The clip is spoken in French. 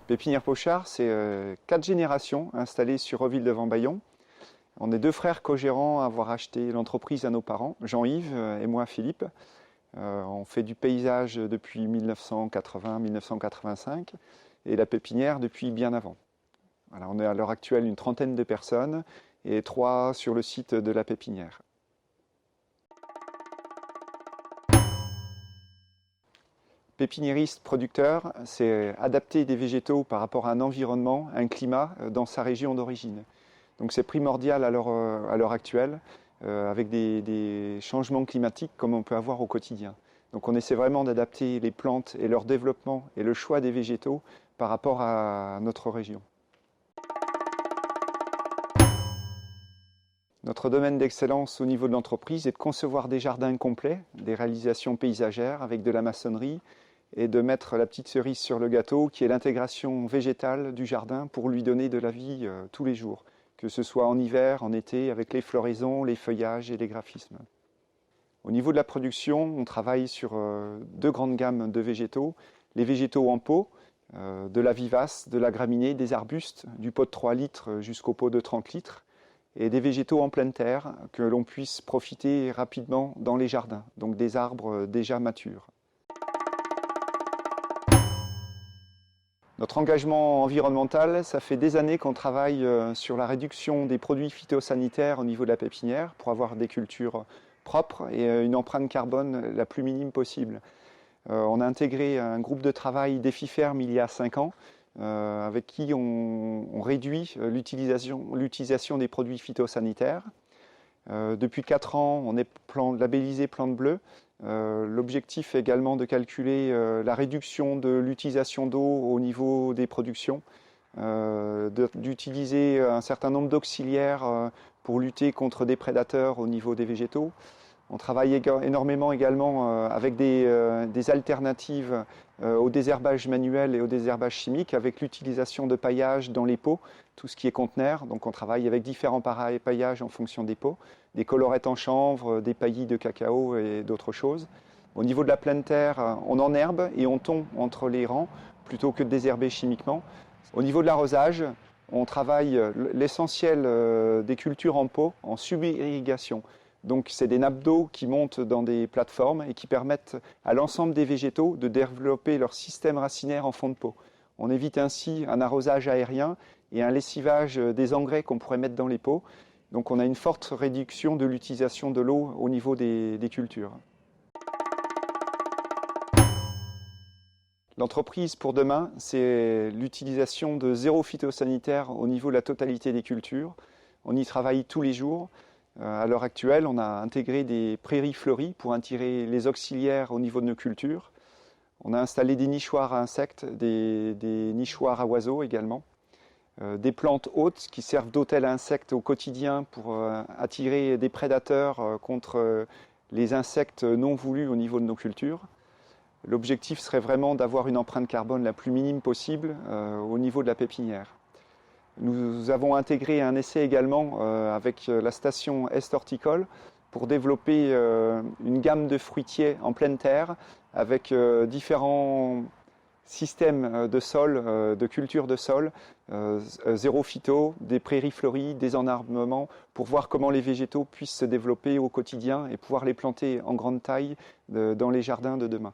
Pépinière Pochard, c'est 4 générations installées sur Reville-de-Vambaillon. On est 2 frères co-gérants à avoir acheté l'entreprise à nos parents, Jean-Yves et moi Philippe. On fait du paysage depuis 1980-1985 et la pépinière depuis bien avant. Voilà, on est à l'heure actuelle une trentaine de personnes et 3 sur le site de la pépinière. Pépiniériste producteur, c'est adapter des végétaux par rapport à un environnement, un climat dans sa région d'origine. Donc c'est primordial à l'heure actuelle, avec des changements climatiques comme on peut avoir au quotidien. Donc on essaie vraiment d'adapter les plantes et leur développement et le choix des végétaux par rapport à notre région. Notre domaine d'excellence au niveau de l'entreprise est de concevoir des jardins complets, des réalisations paysagères avec de la maçonnerie et de mettre la petite cerise sur le gâteau qui est l'intégration végétale du jardin pour lui donner de la vie tous les jours, que ce soit en hiver, en été, avec les floraisons, les feuillages et les graphismes. Au niveau de la production, on travaille sur 2 grandes gammes de végétaux, les végétaux en pot, de la vivace, de la graminée, des arbustes, du pot de 3 litres jusqu'au pot de 30 litres, et des végétaux en pleine terre que l'on puisse profiter rapidement dans les jardins, donc des arbres déjà matures. Notre engagement environnemental, ça fait des années qu'on travaille sur la réduction des produits phytosanitaires au niveau de la pépinière pour avoir des cultures propres et une empreinte carbone la plus minime possible. On a intégré un groupe de travail d'Efiferm il y a 5 ans avec qui on réduit l'utilisation des produits phytosanitaires. Depuis 4 ans, on est labellisé Plante Bleue. L'objectif est également de calculer la réduction de l'utilisation d'eau au niveau des productions, d'utiliser un certain nombre d'auxiliaires pour lutter contre des prédateurs au niveau des végétaux. On travaille énormément également avec des alternatives au désherbage manuel et au désherbage chimique avec l'utilisation de paillage dans les pots, tout ce qui est conteneur. Donc on travaille avec différents paillages en fonction des pots, des colorettes en chanvre, des paillis de cacao et d'autres choses. Au niveau de la pleine terre, on enherbe et on tond entre les rangs plutôt que de désherber chimiquement. Au niveau de l'arrosage, on travaille l'essentiel des cultures en pot en sub-irrigation. Donc c'est des nappes d'eau qui montent dans des plateformes et qui permettent à l'ensemble des végétaux de développer leur système racinaire en fond de pot. On évite ainsi un arrosage aérien et un lessivage des engrais qu'on pourrait mettre dans les pots. Donc on a une forte réduction de l'utilisation de l'eau au niveau des cultures. L'entreprise pour demain, c'est l'utilisation de 0 phytosanitaire au niveau de la totalité des cultures. On y travaille tous les jours. À l'heure actuelle, on a intégré des prairies fleuries pour attirer les auxiliaires au niveau de nos cultures. On a installé des nichoirs à insectes, des nichoirs à oiseaux également. Des plantes hautes qui servent d'hôtel à insectes au quotidien pour attirer des prédateurs contre les insectes non voulus au niveau de nos cultures. L'objectif serait vraiment d'avoir une empreinte carbone la plus minime possible au niveau de la pépinière. Nous avons intégré un essai également avec la station Est Horticole pour développer une gamme de fruitiers en pleine terre avec différents systèmes de sol, de culture de sol, 0 phyto, des prairies fleuries, des enherbements, pour voir comment les végétaux puissent se développer au quotidien et pouvoir les planter en grande taille dans les jardins de demain.